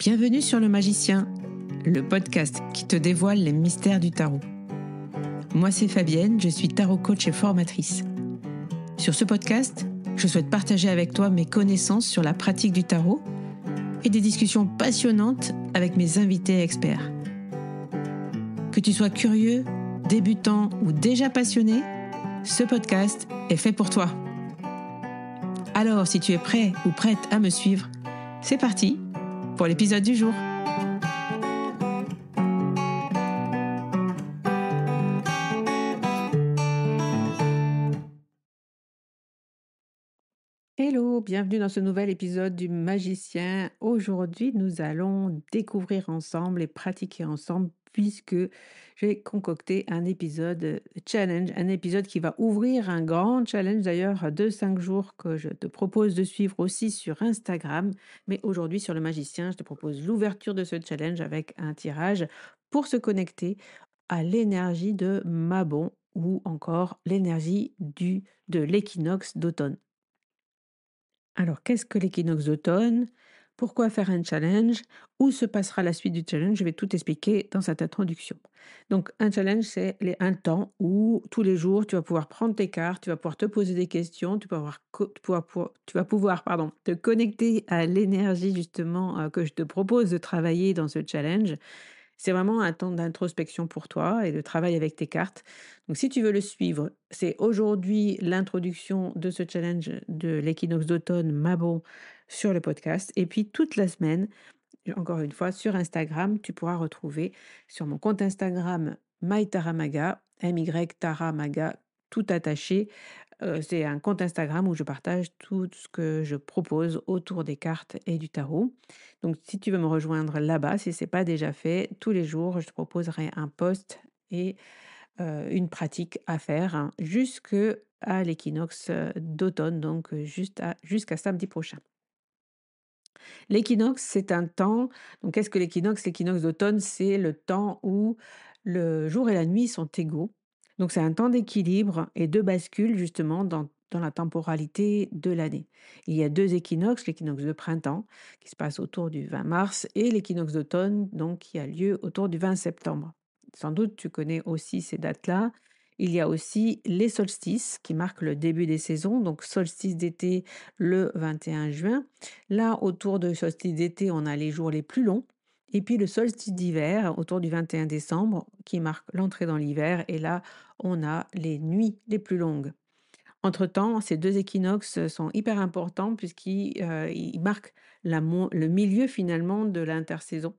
Bienvenue sur Le Magicien, le podcast qui te dévoile les mystères du tarot. Moi, c'est Fabienne, je suis tarot coach et formatrice. Sur ce podcast, je souhaite partager avec toi mes connaissances sur la pratique du tarot et des discussions passionnantes avec mes invités experts. Que tu sois curieux, débutant ou déjà passionné, ce podcast est fait pour toi. Alors, si tu es prêt ou prête à me suivre, c'est parti pour l'épisode du jour. Hello, bienvenue dans ce nouvel épisode du Magicien. Aujourd'hui, nous allons découvrir ensemble et pratiquer ensemble puisque j'ai concocté un épisode challenge, un épisode qui va ouvrir un grand challenge d'ailleurs de 5 jours que je te propose de suivre aussi sur Instagram. Mais aujourd'hui sur le Magicien, je te propose l'ouverture de ce challenge avec un tirage pour se connecter à l'énergie de Mabon ou encore l'énergie de l'équinoxe d'automne. Alors, qu'est-ce que l'équinoxe d'automne? Pourquoi faire un challenge? Où se passera la suite du challenge? Je vais tout expliquer dans cette introduction. Donc, un challenge, c'est un temps où tous les jours, tu vas pouvoir prendre tes cartes, tu vas pouvoir te poser des questions, tu vas pouvoir te connecter à l'énergie justement que je te propose de travailler dans ce challenge. C'est vraiment un temps d'introspection pour toi et de travail avec tes cartes. Donc, si tu veux le suivre, c'est aujourd'hui l'introduction de ce challenge de l'équinoxe d'automne Mabon sur le podcast. Et puis, toute la semaine, encore une fois, sur Instagram, tu pourras retrouver sur mon compte Instagram MyTaramaga, MY Taramaga, tout attaché. C'est un compte Instagram où je partage tout ce que je propose autour des cartes et du tarot. Donc, si tu veux me rejoindre là-bas, si ce n'est pas déjà fait, tous les jours, je te proposerai un post et une pratique à faire jusqu'à l'équinoxe d'automne, donc jusqu'à samedi prochain. L'équinoxe, c'est un temps. Donc, qu'est-ce que l'équinoxe? L'équinoxe d'automne, c'est le temps où le jour et la nuit sont égaux. Donc, c'est un temps d'équilibre et de bascule, justement, dans la temporalité de l'année. Il y a deux équinoxes, l'équinoxe de printemps, qui se passe autour du 20 mars, et l'équinoxe d'automne, donc, qui a lieu autour du 20 septembre. Sans doute, tu connais aussi ces dates-là. Il y a aussi les solstices qui marquent le début des saisons. Donc, solstice d'été le 21 juin. Là, autour de solstice d'été, on a les jours les plus longs. Et puis le solstice d'hiver, autour du 21 décembre, qui marque l'entrée dans l'hiver. Et là, on a les nuits les plus longues. Entre-temps, ces deux équinoxes sont hyper importants puisqu'ils marquent le milieu finalement de l'intersaison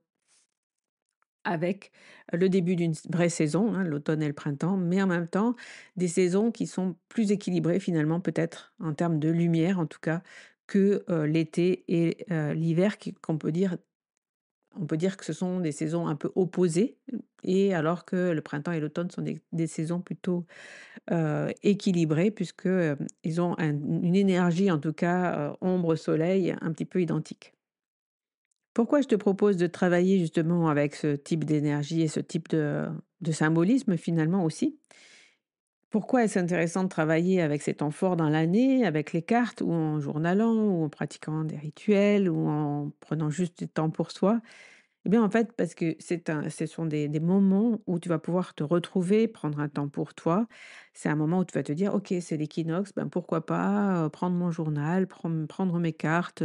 avec le début d'une vraie saison, l'automne et le printemps, mais en même temps, des saisons qui sont plus équilibrées finalement, peut-être en termes de lumière en tout cas, que l'été et l'hiver, on peut dire que ce sont des saisons un peu opposées, et alors que le printemps et l'automne sont des saisons plutôt équilibrées, puisque ils ont une énergie, en tout cas, ombre-soleil, un petit peu identique. Pourquoi je te propose de travailler justement avec ce type d'énergie et ce type de symbolisme finalement aussi? Pourquoi est-ce intéressant de travailler avec ces temps forts dans l'année, avec les cartes, ou en journalant, ou en pratiquant des rituels, ou en prenant juste du temps pour soi? Eh bien, en fait, parce que ce sont des moments où tu vas pouvoir te retrouver, prendre un temps pour toi. C'est un moment où tu vas te dire, OK, c'est l'équinoxe, ben pourquoi pas prendre mon journal, prendre mes cartes,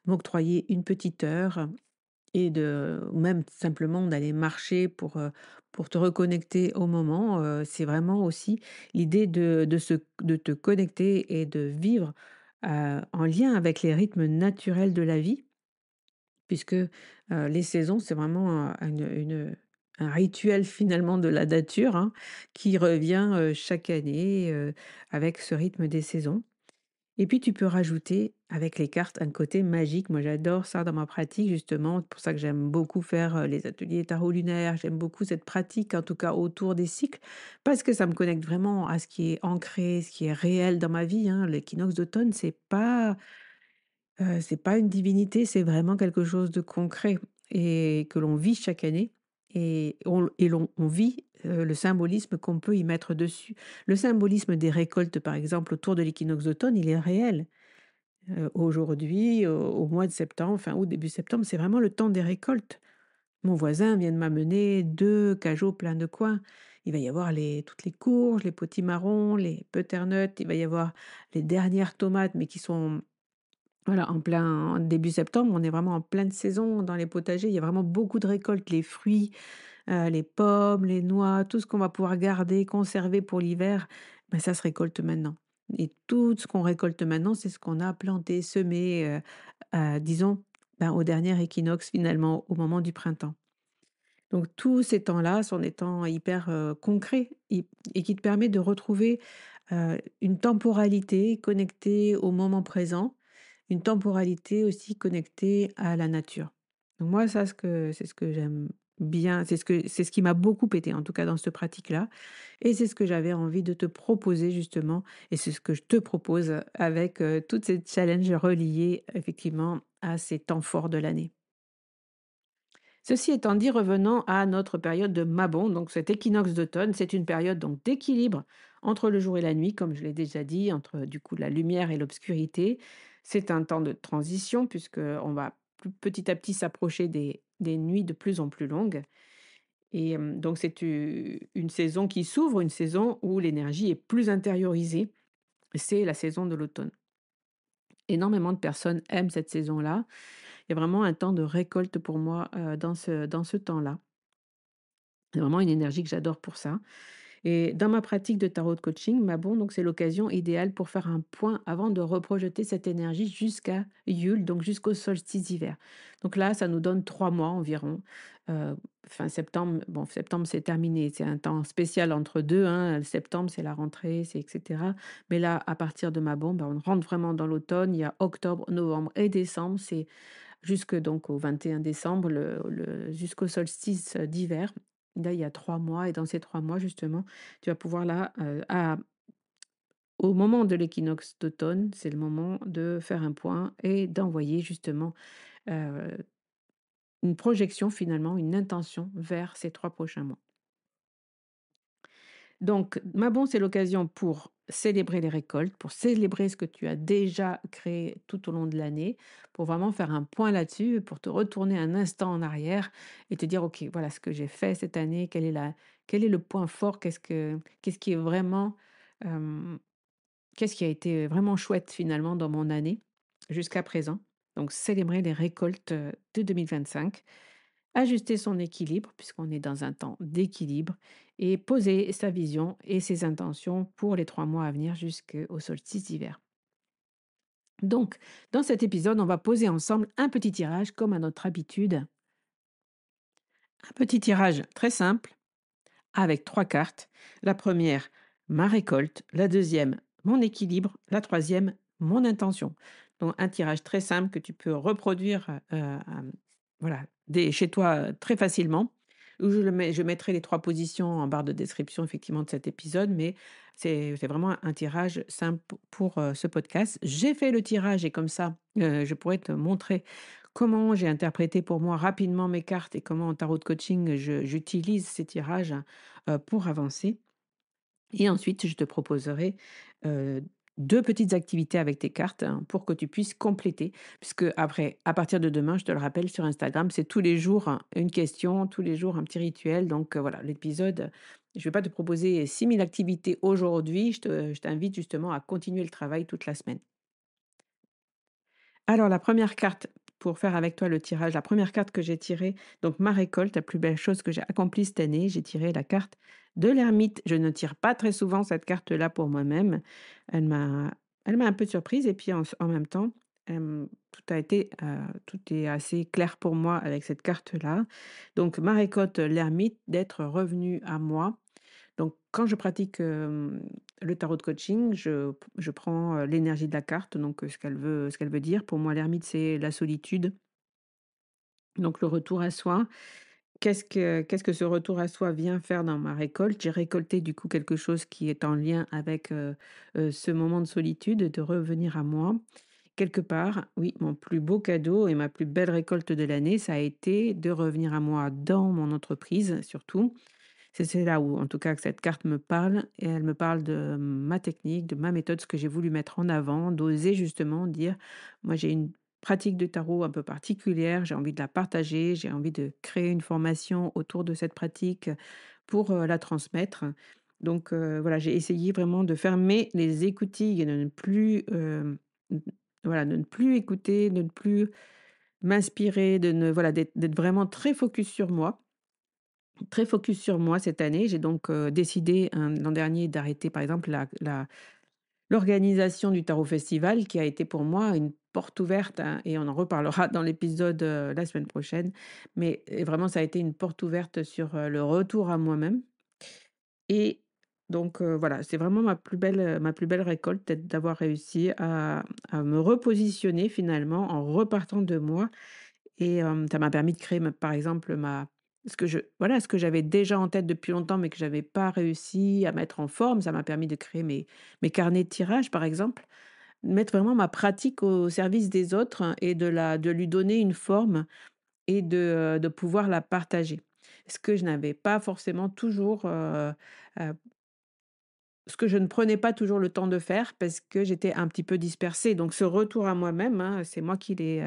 m'octroyer une petite heure ou même simplement d'aller marcher pour te reconnecter au moment. C'est vraiment aussi l'idée de te connecter et de vivre en lien avec les rythmes naturels de la vie, puisque les saisons, c'est vraiment un rituel finalement de la nature, qui revient chaque année avec ce rythme des saisons. Et puis tu peux rajouter avec les cartes un côté magique. Moi j'adore ça dans ma pratique justement. C'est pour ça que j'aime beaucoup faire les ateliers tarot lunaire. J'aime beaucoup cette pratique, en tout cas autour des cycles, parce que ça me connecte vraiment à ce qui est ancré, ce qui est réel dans ma vie. L'équinoxe d'automne, c'est pas une divinité, c'est vraiment quelque chose de concret et que l'on vit chaque année, on vit le symbolisme qu'on peut y mettre dessus. Le symbolisme des récoltes, par exemple, autour de l'équinoxe d'automne, il est réel. Aujourd'hui, au mois de septembre, fin août, début septembre, c'est vraiment le temps des récoltes. Mon voisin vient de m'amener 2 cajots pleins de coin. Il va y avoir toutes les courges, les potimarrons, les butternuts, il va y avoir les dernières tomates, mais qui sont, voilà, en plein en début septembre. On est vraiment en pleine saison dans les potagers. Il y a vraiment beaucoup de récoltes. Les fruits, les pommes, les noix, tout ce qu'on va pouvoir garder, conserver pour l'hiver, ben ça se récolte maintenant. Et tout ce qu'on récolte maintenant, c'est ce qu'on a planté, semé, disons, ben, au dernier équinoxe finalement, au moment du printemps. Donc tous ces temps-là sont des temps hyper, concrets et qui te permet de retrouver, une temporalité connectée au moment présent, une temporalité aussi connectée à la nature. Donc moi ça c'est ce que j'aime bien, c'est ce qui m'a beaucoup aidé en tout cas dans cette pratique-là et c'est ce que j'avais envie de te proposer justement et c'est ce que je te propose avec, toutes ces challenges reliés effectivement à ces temps forts de l'année. Ceci étant dit, revenons à notre période de Mabon, donc cet équinoxe d'automne, c'est une période donc d'équilibre entre le jour et la nuit, comme je l'ai déjà dit, entre du coup la lumière et l'obscurité. C'est un temps de transition puisque on va petit à petit s'approcher des nuits de plus en plus longues. Et donc c'est une saison qui s'ouvre, une saison où l'énergie est plus intériorisée. C'est la saison de l'automne. Énormément de personnes aiment cette saison-là. Il y a vraiment un temps de récolte pour moi dans ce temps-là. C'est vraiment une énergie que j'adore pour ça. Et dans ma pratique de tarot de coaching, ma bon, donc c'est l'occasion idéale pour faire un point avant de reprojeter cette énergie jusqu'à Yule, donc jusqu'au solstice d'hiver. Donc là, ça nous donne 3 mois environ. Euh, Fin septembre, bon, septembre c'est terminé, c'est un temps spécial entre deux. Hein. Le septembre, c'est la rentrée, c'est etc. Mais là, à partir de ma bombe, on rentre vraiment dans l'automne. Il y a octobre, novembre et décembre. C'est jusque donc au 21 décembre, jusqu'au solstice d'hiver. Là, il y a 3 mois et dans ces 3 mois justement, tu vas pouvoir là, au moment de l'équinoxe d'automne, c'est le moment de faire un point et d'envoyer justement, heu, une projection finalement, une intention vers ces 3 prochains mois. Donc, Mabon, c'est l'occasion pour célébrer les récoltes, pour célébrer ce que tu as déjà créé tout au long de l'année, pour vraiment faire un point là-dessus, pour te retourner un instant en arrière et te dire, OK, voilà ce que j'ai fait cette année, quel est le point fort, qu'est-ce qui est vraiment, euh, qu'est-ce qui a été vraiment chouette finalement dans mon année jusqu'à présent. Donc, célébrer les récoltes de 2025. Ajuster son équilibre, puisqu'on est dans un temps d'équilibre, et poser sa vision et ses intentions pour les 3 mois à venir jusqu'au solstice d'hiver. Donc, dans cet épisode, on va poser ensemble un petit tirage comme à notre habitude. Un petit tirage très simple avec 3 cartes. La première, ma récolte. La deuxième, mon équilibre. La troisième, mon intention. Donc un tirage très simple que tu peux reproduire voilà, chez toi très facilement. Où je mettrai les 3 positions en barre de description effectivement de cet épisode, mais c'est vraiment un tirage simple pour ce podcast. J'ai fait le tirage et comme ça, je pourrais te montrer comment j'ai interprété pour moi rapidement mes cartes et comment en tarot de coaching j'utilise ces tirages pour avancer. Et ensuite, je te proposerai, heu, 2 petites activités avec tes cartes, hein, pour que tu puisses compléter. Puisque après, à partir de demain, je te le rappelle sur Instagram, c'est tous les jours une question, tous les jours un petit rituel. Donc, voilà, l'épisode, je ne vais pas te proposer 6 000 activités aujourd'hui. Je t'invite justement à continuer le travail toute la semaine. Alors la première carte, pour faire avec toi le tirage, la première carte que j'ai tirée, donc ma récolte, la plus belle chose que j'ai accomplie cette année, j'ai tiré la carte de l'ermite. Je ne tire pas très souvent cette carte-là pour moi-même. Elle m'a elle m'a un peu surprise et puis en même temps, tout est assez clair pour moi avec cette carte-là. Donc ma récolte, l'ermite, d'être revenu à moi. Donc quand je pratique, le tarot de coaching, je prends, l'énergie de la carte, donc ce qu'elle veut dire. Pour moi, l'ermite, c'est la solitude, donc le retour à soi. Qu'est-ce que ce retour à soi vient faire dans ma récolte? J'ai récolté du coup quelque chose qui est en lien avec, ce moment de solitude, de revenir à moi. Quelque part, oui, mon plus beau cadeau et ma plus belle récolte de l'année, ça a été de revenir à moi dans mon entreprise surtout. C'est là où, en tout cas, que cette carte me parle et elle me parle de ma technique, de ma méthode, ce que j'ai voulu mettre en avant, d'oser justement dire: «Moi, j'ai une pratique de tarot un peu particulière, j'ai envie de la partager, j'ai envie de créer une formation autour de cette pratique pour, la transmettre». Donc voilà, j'ai essayé vraiment de fermer les écoutilles et de ne plus, n voilà, de ne plus écouter, de ne plus m'inspirer, de ne voilà, d'être vraiment très focus sur moi cette année. J'ai donc, décidé, l'an dernier d'arrêter par exemple l'organisation du Tarot Festival qui a été pour moi une porte ouverte, hein, et on en reparlera dans l'épisode, la semaine prochaine. Mais vraiment ça a été une porte ouverte sur, le retour à moi-même et donc voilà, c'est vraiment ma plus belle récolte peut-être d'avoir réussi à me repositionner finalement en repartant de moi et ça m'a permis de créer par exemple ce que j'avais déjà en tête depuis longtemps, mais que j'avais pas réussi à mettre en forme. Ça m'a permis de créer mes carnets de tirage, par exemple. Mettre vraiment ma pratique au service des autres, hein, et de lui donner une forme et de pouvoir la partager. Ce que je n'avais pas forcément toujours, heu, ce que je ne prenais pas toujours le temps de faire parce que j'étais un petit peu dispersée. Donc ce retour à moi-même, hein, c'est moi qui l'ai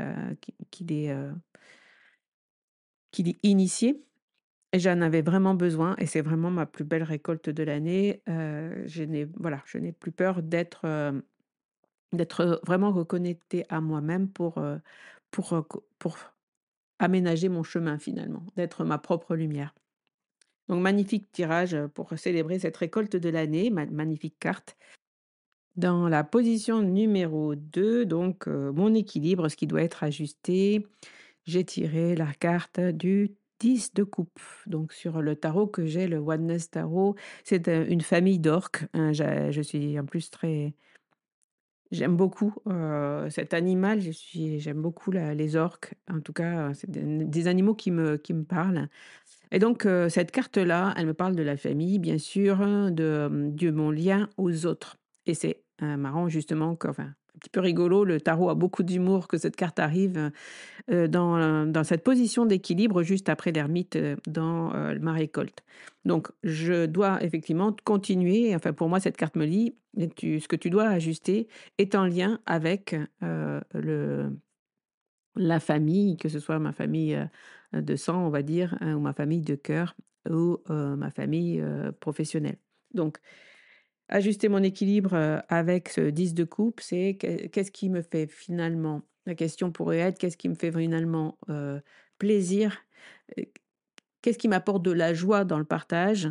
initié. Et j'en avais vraiment besoin et c'est vraiment ma plus belle récolte de l'année. Je n'ai plus peur d'être vraiment reconnectée à moi-même pour aménager mon chemin finalement, d'être ma propre lumière. Donc magnifique tirage, pour célébrer cette récolte de l'année, magnifique carte. Dans la position numéro 2, donc mon équilibre, ce qui doit être ajusté. J'ai tiré la carte du 10 de coupe. Donc sur le tarot que j'ai, le Oneness Tarot, c'est, une famille d'orques, hein. Je suis en plus très j'aime beaucoup, cet animal. J'aime beaucoup les orques. En tout cas, c'est des animaux qui me parlent et donc cette carte-là, elle me parle de la famille, bien sûr, hein, de mon lien aux autres et c'est, marrant justement un petit peu rigolo, le tarot a beaucoup d'humour que cette carte arrive, dans cette position d'équilibre juste après l'ermite, dans, ma récolte. Donc je dois effectivement continuer, enfin pour moi cette carte me lit et ce que tu dois ajuster est en lien avec, la famille, que ce soit ma famille, de sang on va dire, hein, ou ma famille de cœur ou, ma famille, professionnelle. Donc ajuster mon équilibre, avec ce 10 de coupe, c'est qu'est-ce qui me fait finalement la question pourrait être: «Qu'est-ce qui me fait finalement, plaisir? Heu, qu'est-ce qui m'apporte de la joie dans le partage?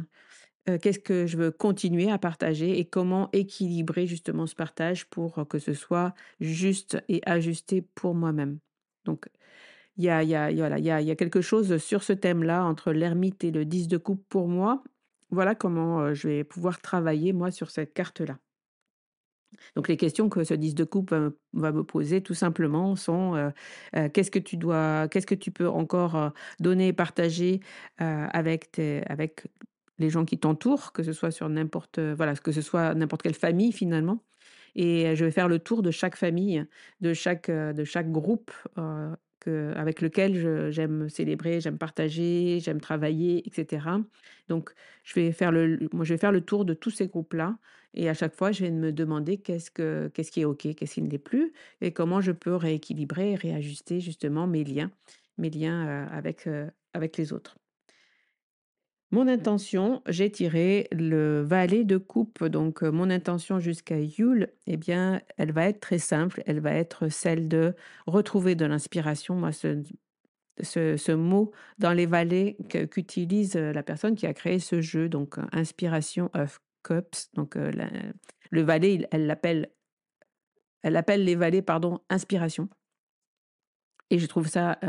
Qu'est-ce que je veux continuer à partager et comment équilibrer justement ce partage pour, que ce soit juste et ajusté pour moi-même?» Donc voilà, il y a quelque chose sur ce thème-là entre l'ermite et le 10 de coupe pour moi. Voilà comment, je vais pouvoir travailler moi sur cette carte-là. Donc les questions que ce 10 de coupe va me poser tout simplement sont, qu'est-ce que tu peux encore, donner et partager, avec les gens qui t'entourent, que ce soit sur n'importe, voilà, que ce soit n'importe quelle famille finalement et je vais faire le tour de chaque famille, de chaque groupe, avec lequel j'aime célébrer, j'aime partager, j'aime travailler et cetera. Donc je vais faire le tour de tous ces groupes-là et à chaque fois, je vais me demander qu'est-ce qui est OK, qu'est-ce qui ne l'est plus et comment je peux rééquilibrer et réajuster justement mes liens, avec les autres. Mon intention, j'ai tiré le valet de coupe, donc mon intention jusqu'à Yule, eh bien, elle va être très simple, elle va être celle de retrouver de l'inspiration. Moi, ce mot dans les valets qu'utilise, la personne qui a créé ce jeu, donc inspiration of cups, donc le valet, elle appelle les valets, pardon, inspiration et je trouve ça,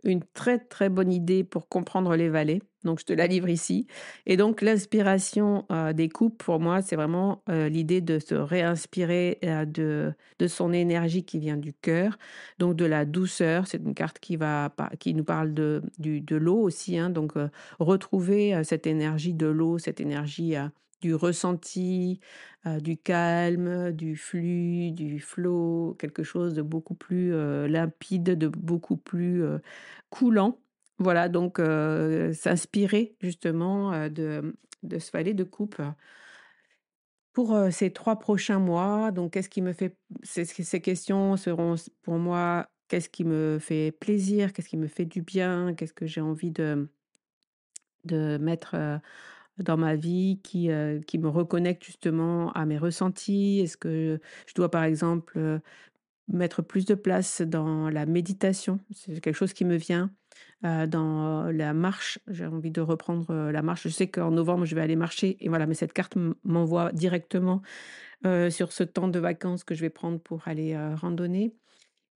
une très, très bonne idée pour comprendre les vallées, donc je te la livre ici et donc l'inspiration, des coupes pour moi, c'est vraiment, l'idée de se réinspirer, de son énergie qui vient du cœur, donc de la douceur. C'est une carte qui nous parle de l'eau aussi, hein, donc retrouver, cette énergie de l'eau, cette énergie, du ressenti, du calme, du flux, du flow, quelque chose de beaucoup plus, limpide, de beaucoup plus, coulant Voilà donc s'inspirer justement, de ce valet de coupe pour, ces 3 prochains mois. Donc qu'est-ce qui me fait ces questions seront s pour moi, qu'est-ce qui me fait plaisir? Qu'est-ce qui me fait du bien? Qu'est-ce que j'ai envie de mettre, dans ma vie qui me reconnecte justement à mes ressentis? Est-ce que je dois par exemple, mettre plus de place dans la méditation? C'est quelque chose qui me vient. Dans la marche, j'ai envie de reprendre, la marche. Je sais qu'en novembre, je vais aller marcher et voilà, mais cette carte m'envoie directement, sur ce temps de vacances que je vais prendre pour aller, randonner.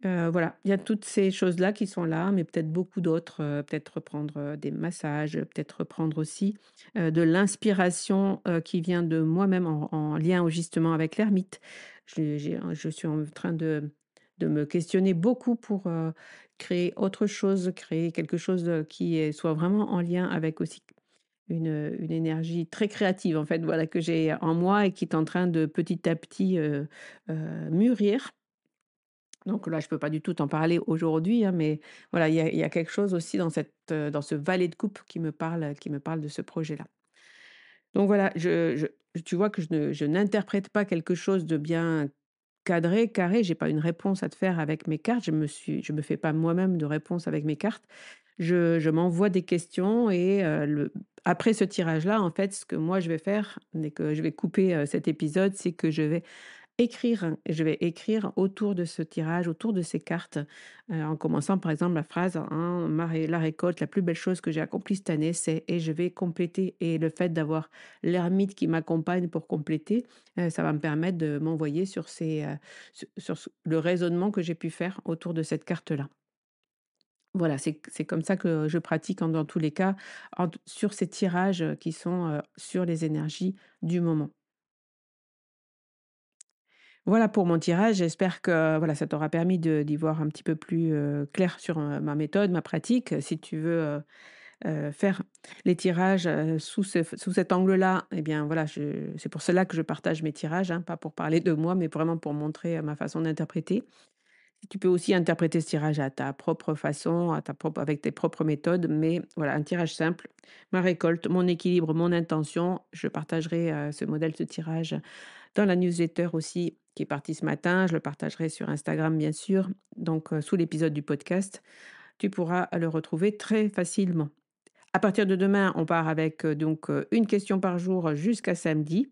Voilà, il y a toutes ces choses-là qui sont là, mais peut-être beaucoup d'autres, peut-être reprendre, des massages, peut-être reprendre aussi, de l'inspiration, qui vient de moi-même en lien justement avec l'ermite. Je suis en train de me questionner beaucoup pour, créer autre chose, créer quelque chose, soit vraiment en lien avec aussi une énergie très créative en fait, voilà, que j'ai en moi et qui est en train de petit à petit, mûrir. Donc là, je peux pas du tout t'en parler aujourd'hui, hein, mais voilà, il y a quelque chose aussi dans ce valet de coupe qui me parle de ce projet-là. Donc voilà, tu vois que je n'interprète pas quelque chose de bien cadré, carré. J'ai pas une réponse à te faire avec mes cartes. Je me fais pas moi-même de réponse avec mes cartes. Je m'envoie des questions et après ce tirage-là, en fait, ce que moi je vais faire, dès que je vais couper, cet épisode, c'est que je vais écrire autour de ce tirage, autour de ces cartes, en commençant par exemple la phrase, hein: La récolte, la plus belle chose que j'ai accomplie cette année, c'est» et je vais compléter et le fait d'avoir l'ermite qui m'accompagne pour compléter, ça va me permettre de m'envoyer sur le raisonnement que j'ai pu faire autour de cette carte-là. Voilà, c'est comme ça que je pratique dans tous les cas, sur ces tirages, qui sont, sur les énergies du moment. Voilà pour mon tirage. J'espère que voilà, ça t'aura permis d'y voir un petit peu plus, clair sur, ma méthode, ma pratique. Si tu veux, faire les tirages, sous cet angle-là, eh bien voilà, c'est pour cela que je partage mes tirages, hein, pas pour parler de moi, mais vraiment pour montrer, ma façon d'interpréter. Tu peux aussi interpréter ce tirage à ta propre façon, avec tes propres méthodes, mais voilà, un tirage simple, ma récolte, mon équilibre, mon intention. Je partagerai, ce modèle, ce tirage dans la newsletter aussi qui est partie ce matin. Je le partagerai sur Instagram, bien sûr. Donc, sous l'épisode du podcast, tu pourras le retrouver très facilement. À partir de demain, on part avec une question par jour jusqu'à samedi.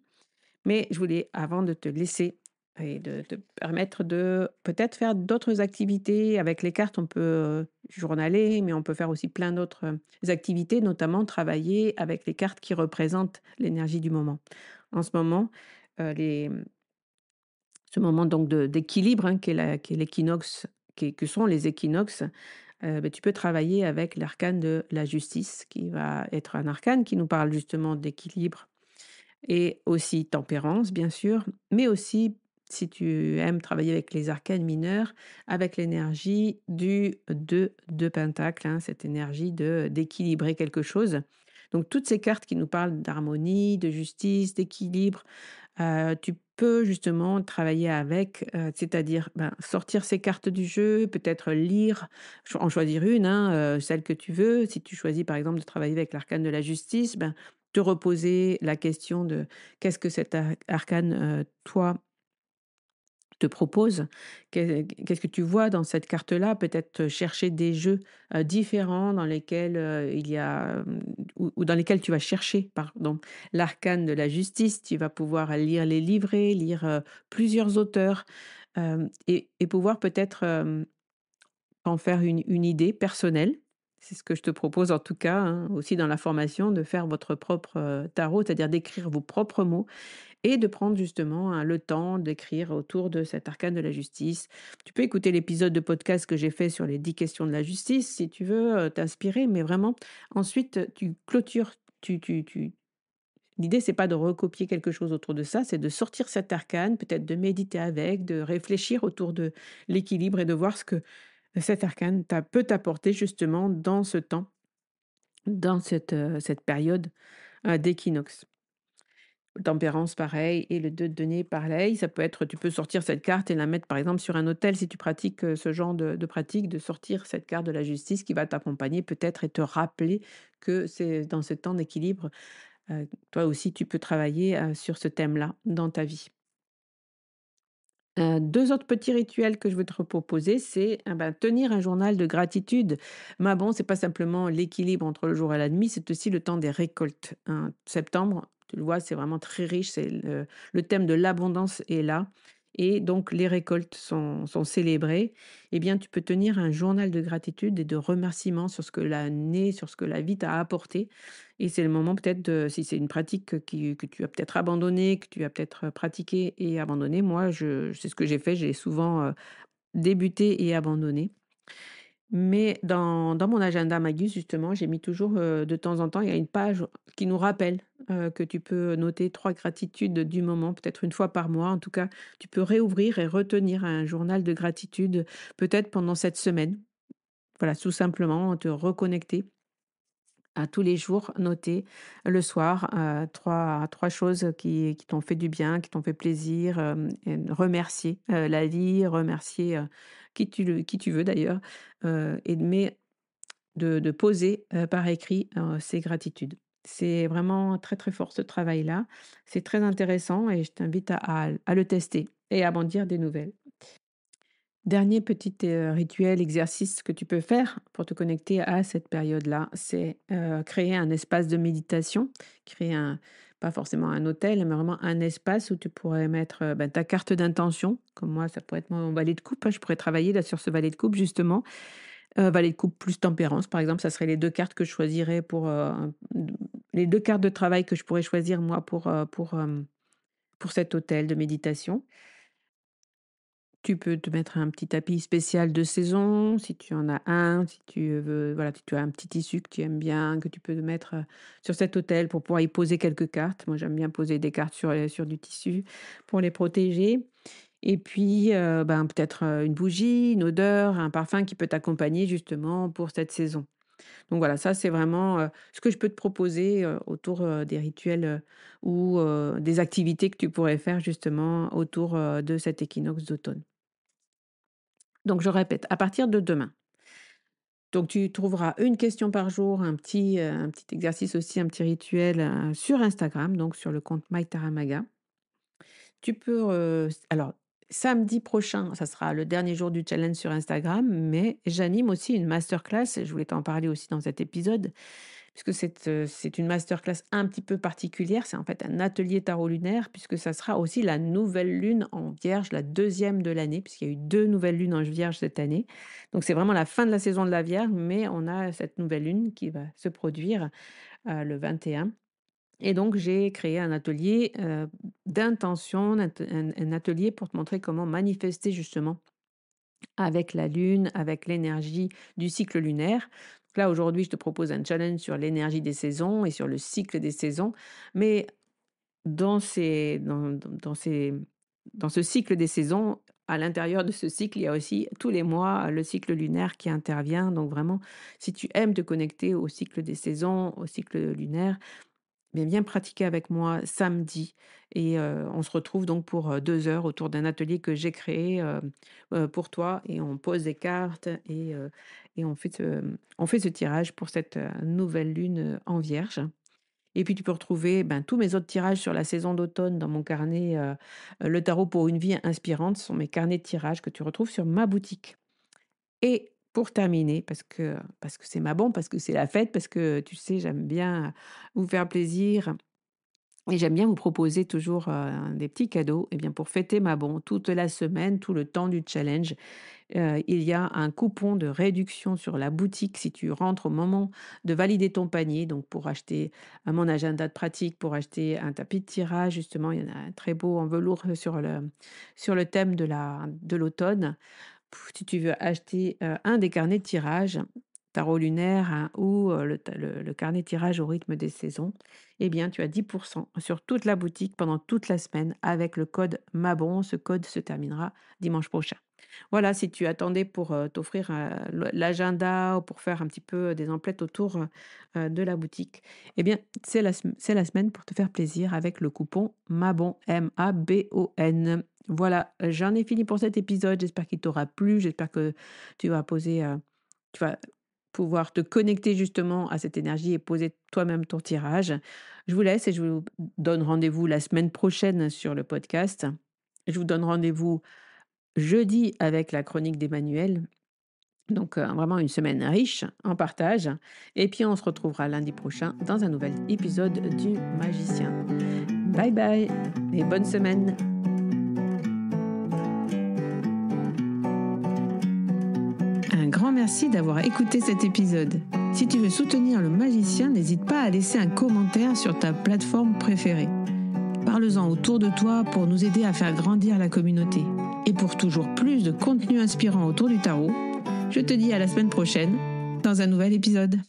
Mais je voulais, avant de te laisser et de te permettre de peut-être faire d'autres activités avec les cartes, on peut journaler, mais on peut faire aussi plein d'autres activités, notamment travailler avec les cartes qui représentent l'énergie du moment. En ce moment, les ce moment donc d'équilibre, hein, qui est l'équinoxe, que sont les équinoxes, tu peux travailler avec l'arcane de la justice, qui va être un arcane qui nous parle justement d'équilibre et aussi tempérance, bien sûr, mais aussi, si tu aimes travailler avec les arcanes mineurs, avec l'énergie du 2 de Pentacle, hein, cette énergie d'équilibrer quelque chose. Donc toutes ces cartes qui nous parlent d'harmonie, de justice, d'équilibre, tu peux justement travailler avec, c'est-à-dire, ben, sortir ces cartes du jeu, peut-être lire, en choisir une, hein, celle que tu veux. Si tu choisis par exemple de travailler avec l'arcane de la justice, ben, te reposer la question de qu'est-ce que cet arcane, toi, te propose? Qu'est-ce que tu vois dans cette carte-là? Peut-être, chercher des jeux, différents dans lesquels, il y a, ou dans lesquels tu vas chercher, pardon, l'arcane de la justice. Tu vas pouvoir lire les livrets, lire, plusieurs auteurs, et pouvoir peut-être, en faire une idée personnelle. C'est ce que je te propose en tout cas, hein, aussi dans la formation, de faire votre propre, tarot, c'est-à-dire d'écrire vos propres mots et de prendre justement, hein, le temps d'écrire autour de cet arcane de la justice. Tu peux écouter l'épisode de podcast que j'ai fait sur les 10 questions de la justice si tu veux, t'inspirer, mais vraiment ensuite, tu clôtures, tu l'idée c'est pas de recopier quelque chose autour de ça, c'est de sortir cet arcane, peut-être de méditer avec, de réfléchir autour de l'équilibre et de voir ce que cet arcane peut t'apporter justement dans ce temps, dans cette période, d'équinoxe. Tempérance, pareil et le 2 de denier, pareil. Ça peut être tu peux sortir cette carte et la mettre, par exemple, sur un autel si tu pratiques, ce genre de pratique, de sortir cette carte de la justice qui va t'accompagner peut-être et te rappeler que c'est dans ce temps d'équilibre, toi aussi tu peux travailler, sur ce thème-là dans ta vie. 2 autres petits rituels que je veux te proposer, c'est, tenir un journal de gratitude. Mais bon, c'est pas simplement l'équilibre entre le jour et la nuit, c'est aussi le temps des récoltes, hein. Septembre, tu le vois, c'est vraiment très riche, c'est le thème de l'abondance est là et donc les récoltes sont célébrées. Eh bien, tu peux tenir un journal de gratitude et de remerciements sur ce que l'année, sur ce que la vie t'a apporté et c'est le moment peut-être de si c'est une pratique que tu as peut-être abandonnée, que tu as peut-être, pratiquée et abandonnée. Moi, je c'est ce que j'ai fait, j'ai souvent, débuté et abandonné. Mais dans mon agenda Magus, justement, j'ai mis toujours, de temps en temps, il y a une page qui nous rappelle, que tu peux noter 3 gratitudes du moment, peut-être une fois par mois. En tout cas, tu peux réouvrir et retenir un journal de gratitude, peut-être pendant cette semaine. Voilà, tout simplement te reconnecter à tous les jours, noter le soir, 3 choses qui t'ont fait du bien, qui t'ont fait plaisir, et remercier, la vie, remercier, qui tu veux d'ailleurs, et de poser, par écrit, ces gratitudes. C'est vraiment très, très fort ce travail-là. C'est très intéressant et je t'invite à le tester et à m'en dire des nouvelles. Dernier petit, rituel, exercice que tu peux faire pour te connecter à cette période-là, c'est, créer un espace de méditation, créer un pas forcément un hôtel, mais vraiment un espace où tu pourrais mettre, ta carte d'intention. Comme moi, ça pourrait être mon valet de coupe, hein, je pourrais travailler là sur ce valet de coupe justement. Valet de coupe plus tempérance, par exemple, ça serait les 2 cartes que je choisirais les 2 cartes de travail que je pourrais choisir moi pour cet hôtel de méditation. Tu peux te mettre un petit tapis spécial de saison, si tu en as un, si tu veux, voilà, si tu as un petit tissu que tu aimes bien, que tu peux mettre, sur cet autel pour pouvoir y poser quelques cartes. Moi, j'aime bien poser des cartes sur du tissu pour les protéger et puis, peut-être, une bougie, une odeur, un parfum qui peut t'accompagner justement pour cette saison. Donc voilà, ça, c'est vraiment, ce que je peux te proposer, autour, des rituels, ou, des activités que tu pourrais faire justement autour, de cet équinoxe d'automne. Donc je répète, à partir de demain, donc tu trouveras une question par jour, un petit exercice aussi, un petit rituel, sur Instagram, donc sur le compte My Taramaga. Tu peux, alors samedi prochain, ça sera le dernier jour du challenge sur Instagram, mais j'anime aussi une masterclass, et je voulais t'en parler aussi dans cet épisode, puisque c'est une masterclass un petit peu particulière. C'est en fait un atelier tarot lunaire, puisque ça sera aussi la nouvelle lune en Vierge, la deuxième de l'année, puisqu'il y a eu 2 nouvelles lunes en Vierge cette année. Donc c'est vraiment la fin de la saison de la Vierge, mais on a cette nouvelle lune qui va se produire, le 21. Et donc j'ai créé un atelier, d'intention, un atelier pour te montrer comment manifester justement avec la lune, avec l'énergie du cycle lunaire. Donc là, aujourd'hui, je te propose un challenge sur l'énergie des saisons et sur le cycle des saisons. Mais dans ces dans ces dans ce cycle des saisons, à l'intérieur de ce cycle, il y a aussi tous les mois le cycle lunaire qui intervient. Donc vraiment, si tu aimes te connecter au cycle des saisons, au cycle lunaire, mais viens pratiquer avec moi samedi et on se retrouve donc pour, 2 heures autour d'un atelier que j'ai créé, pour toi et on pose des cartes et on fait ce tirage pour cette, nouvelle lune, en Vierge. Et puis tu peux retrouver, tous mes autres tirages sur la saison d'automne dans mon carnet, Le tarot pour une vie inspirante. Ce sont mes carnets de tirages que tu retrouves sur ma boutique. Et pour terminer, parce que c'est ma bombe, parce que c'est la fête, parce que tu sais, j'aime bien vous faire plaisir et j'aime bien vous proposer toujours, des petits cadeaux. Et bien pour fêter ma bon toute la semaine, tout le temps du challenge, il y a un coupon de réduction sur la boutique si tu rentres au moment de valider ton panier. Donc pour acheter, mon agenda de pratique, pour acheter un tapis de tirage justement, il y en a un très beau en velours, sur le thème de l'automne. Si tu veux acheter, un des carnets de tirage, tarot lunaire, hein, ou le carnet tirage au rythme des saisons, eh bien, tu as 10% sur toute la boutique pendant toute la semaine avec le code MABON. Ce code se terminera dimanche prochain. Voilà, si tu attendais pour t'offrir l'agenda ou pour faire un petit peu des emplettes autour de la boutique, eh bien, c'est la semaine pour te faire plaisir avec le coupon MABON, MABON. Voilà, j'en ai fini pour cet épisode. J'espère qu'il t'aura plu. J'espère que tu vas tu vas pouvoir te connecter justement à cette énergie et poser toi-même ton tirage. Je vous laisse et je vous donne rendez-vous la semaine prochaine sur le podcast. Je vous donne rendez-vous jeudi avec la chronique d'Emmanuel. Donc vraiment une semaine riche en partage. Et puis on se retrouvera lundi prochain dans un nouvel épisode du Magicien. Bye bye et bonne semaine. Un grand merci d'avoir écouté cet épisode. Si tu veux soutenir le Magicien, n'hésite pas à laisser un commentaire sur ta plateforme préférée. Parle-en autour de toi pour nous aider à faire grandir la communauté. Et pour toujours plus de contenu inspirant autour du tarot, je te dis à la semaine prochaine dans un nouvel épisode.